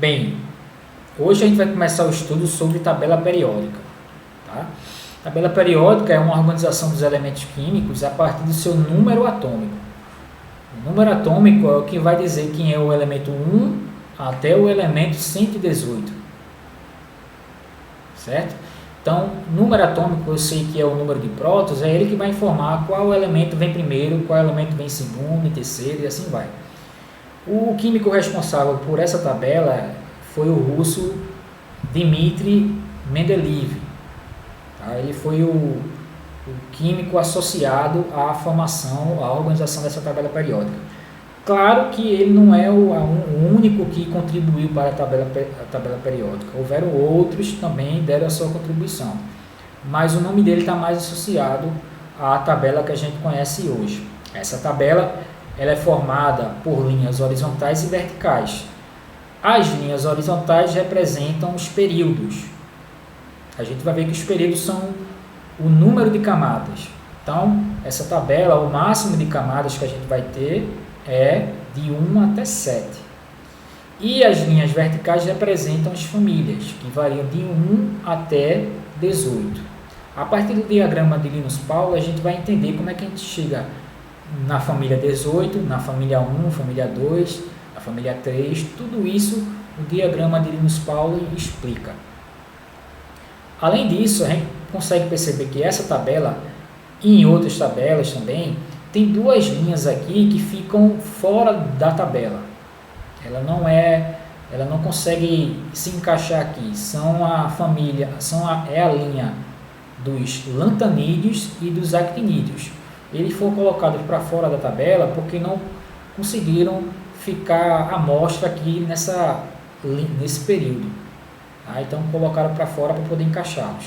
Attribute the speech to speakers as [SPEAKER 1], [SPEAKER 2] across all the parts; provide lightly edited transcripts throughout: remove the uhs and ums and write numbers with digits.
[SPEAKER 1] Bem, hoje a gente vai começar o estudo sobre tabela periódica. Tá? Tabela periódica é uma organização dos elementos químicos a partir do seu número atômico. O número atômico é o que vai dizer quem é o elemento 1 até o elemento 118. Certo? Então, número atômico, eu sei que é o número de prótons, é ele que vai informar qual elemento vem primeiro, qual elemento vem segundo, em terceiro e assim vai. O químico responsável por essa tabela foi o russo Dmitry Mendeleev. Tá? Ele foi o químico associado à formação, à organização dessa tabela periódica. Claro que ele não é o único que contribuiu para a tabela periódica. Houveram outros que também deram a sua contribuição. Mas o nome dele está mais associado à tabela que a gente conhece hoje. Essa tabela ela é formada por linhas horizontais e verticais. As linhas horizontais representam os períodos. A gente vai ver que os períodos são o número de camadas. Então, essa tabela, o máximo de camadas que a gente vai ter é de 1 até 7. E as linhas verticais representam as famílias, que variam de 1 até 18. A partir do diagrama de Linus Pauling, a gente vai entender como é que a gente chega na família 18, na família 1, família 2, na família 3. Tudo isso o diagrama de Linus Pauling explica. Além disso, a gente consegue perceber que essa tabela, e em outras tabelas também, tem duas linhas aqui que ficam fora da tabela. Ela não consegue se encaixar aqui. É a linha dos lantanídeos e dos actinídeos. Eles foram colocados para fora da tabela porque não conseguiram ficar à mostra aqui nesse período. Tá? Então colocaram para fora para poder encaixá-los.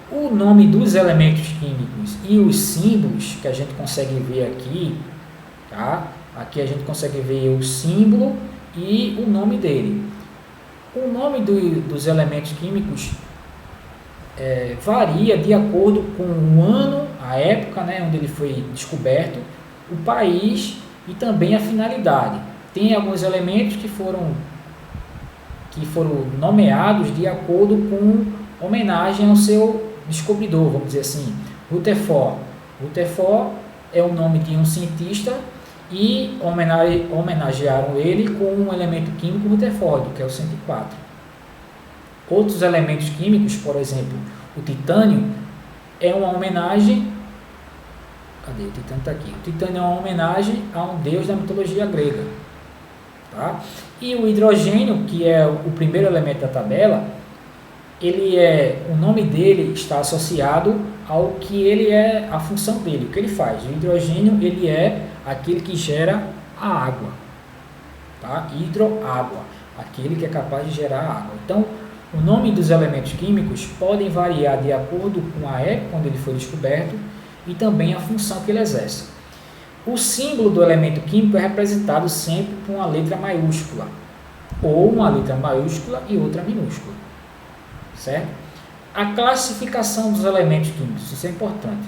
[SPEAKER 1] O nome dos elementos químicos e os símbolos que a gente consegue ver aqui, tá? Aqui a gente consegue ver o símbolo e o nome dele. O nome dos elementos químicos varia de acordo com o ano, a época, né, onde ele foi descoberto, o país e também a finalidade. Tem alguns elementos que foram nomeados de acordo com homenagem ao seu descobridor, vamos dizer assim, Rutherford. Rutherford é o nome de um cientista e homenagearam ele com um elemento químico Rutherford, que é o 104. Outros elementos químicos, por exemplo, o titânio, é uma homenagem. Cadê? O titânio está aqui. O titânio é uma homenagem a um deus da mitologia grega. Tá? E o hidrogênio, que é o primeiro elemento da tabela, o nome dele está associado ao que ele é, a função dele, o que ele faz. O hidrogênio, ele é aquele que gera a água, tá? Hidroágua, aquele que é capaz de gerar água. Então, o nome dos elementos químicos podem variar de acordo com a época onde ele foi descoberto e também a função que ele exerce. O símbolo do elemento químico é representado sempre por uma letra maiúscula, ou uma letra maiúscula e outra minúscula. Certo? A classificação dos elementos químicos, isso é importante.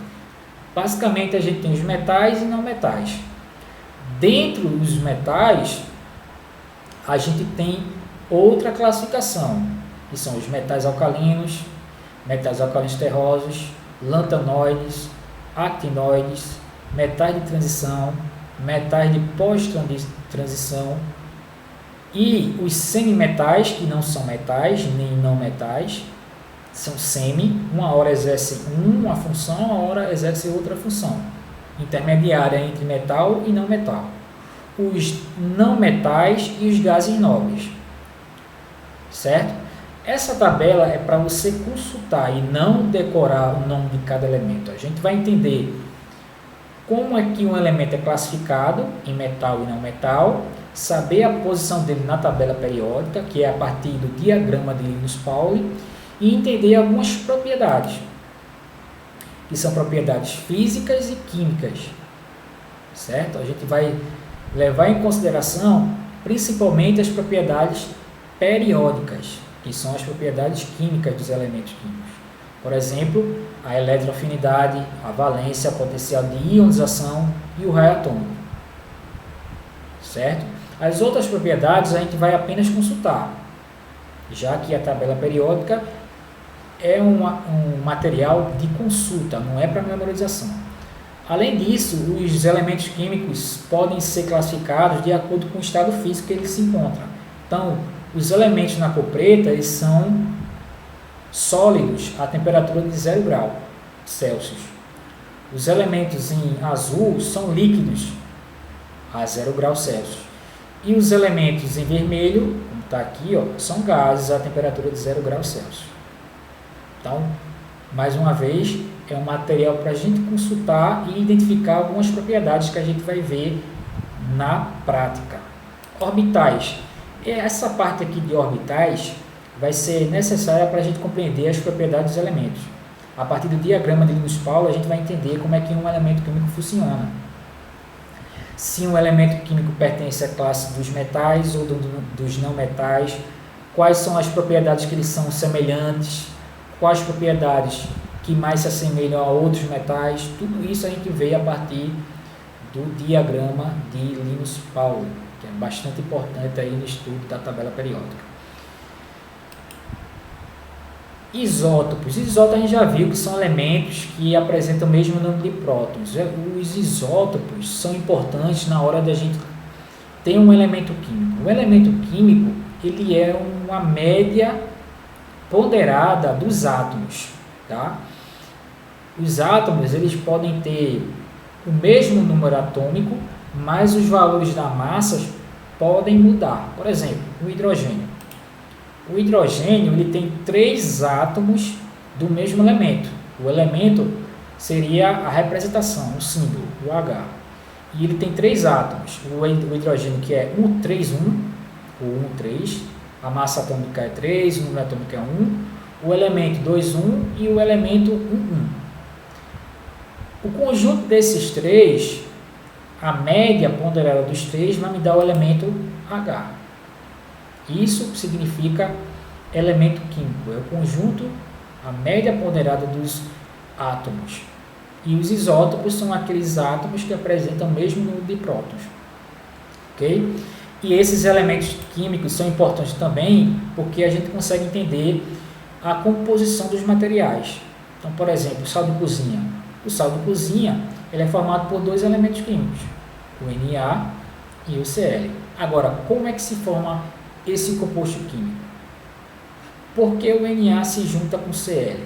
[SPEAKER 1] Basicamente, a gente tem os metais e não metais. Dentro dos metais, a gente tem outra classificação, que são os metais alcalinos terrosos, lantanoides, actinoides, metais de transição, metais de pós-transição, e os semimetais, que não são metais nem não metais, são semi, uma hora exerce uma função, uma hora exerce outra função, intermediária entre metal e não metal. Os não metais e os gases nobres. Certo? Essa tabela é para você consultar e não decorar o nome de cada elemento. A gente vai entender como é que um elemento é classificado em metal e não metal, saber a posição dele na tabela periódica, que é a partir do diagrama de Linus Pauling, e entender algumas propriedades, que são propriedades físicas e químicas, certo? A gente vai levar em consideração principalmente as propriedades periódicas, que são as propriedades químicas dos elementos químicos. Por exemplo, a eletroafinidade, a valência, o potencial de ionização e o raio atômico. Certo? As outras propriedades a gente vai apenas consultar, já que a tabela periódica é um material de consulta, não é para memorização. Além disso, os elementos químicos podem ser classificados de acordo com o estado físico que ele se encontra. Então, os elementos na cor preta eles são sólidos a temperatura de 0 grau Celsius. Os elementos em azul são líquidos a 0 grau Celsius. E os elementos em vermelho, como está aqui, ó, são gases a temperatura de 0 grau Celsius. Então, mais uma vez, é um material para a gente consultar e identificar algumas propriedades que a gente vai ver na prática. Orbitais. Essa parte aqui de orbitais vai ser necessária para a gente compreender as propriedades dos elementos. A partir do diagrama de Linus-Pauling, a gente vai entender como é que um elemento químico funciona. Se um elemento químico pertence à classe dos metais ou dos não metais, quais são as propriedades que eles são semelhantes, quais propriedades que mais se assemelham a outros metais, tudo isso a gente vê a partir do diagrama de Linus-Pauling, que é bastante importante aí no estudo da tabela periódica. Isótopos. Isótopos a gente já viu que são elementos que apresentam o mesmo número de prótons. Os isótopos são importantes na hora da gente ter um elemento químico. O elemento químico ele é uma média ponderada dos átomos. Tá? Os átomos eles podem ter o mesmo número atômico, mas os valores da massa podem mudar. Por exemplo, o hidrogênio. O hidrogênio ele tem 3 átomos do mesmo elemento. O elemento seria a representação, o símbolo, o H. E ele tem 3 átomos. O hidrogênio que é 131, ou 13, a massa atômica é 3, o número atômico é 1, o elemento 21 e o elemento 11. O conjunto desses 3, a média ponderada dos 3, vai me dar o elemento H. Isso significa elemento químico, é o conjunto, a média ponderada dos átomos. E os isótopos são aqueles átomos que apresentam o mesmo número de prótons. Ok? E esses elementos químicos são importantes também porque a gente consegue entender a composição dos materiais. Então, por exemplo, o sal de cozinha. O sal de cozinha ele é formado por 2 elementos químicos, o Na e o Cl. Agora, como é que se forma esse composto químico? Por que o Na se junta com o Cl?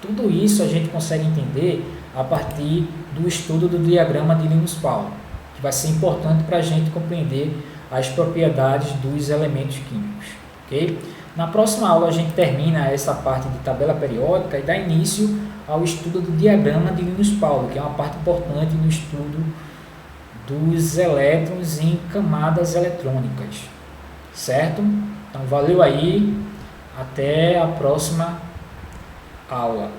[SPEAKER 1] Tudo isso a gente consegue entender a partir do estudo do diagrama de Linus-Pauling, que vai ser importante para a gente compreender as propriedades dos elementos químicos. Okay? Na próxima aula a gente termina essa parte de tabela periódica e dá início ao estudo do diagrama de Linus-Pauling, que é uma parte importante no estudo dos elétrons em camadas eletrônicas. Certo? Então, valeu aí. Até a próxima aula.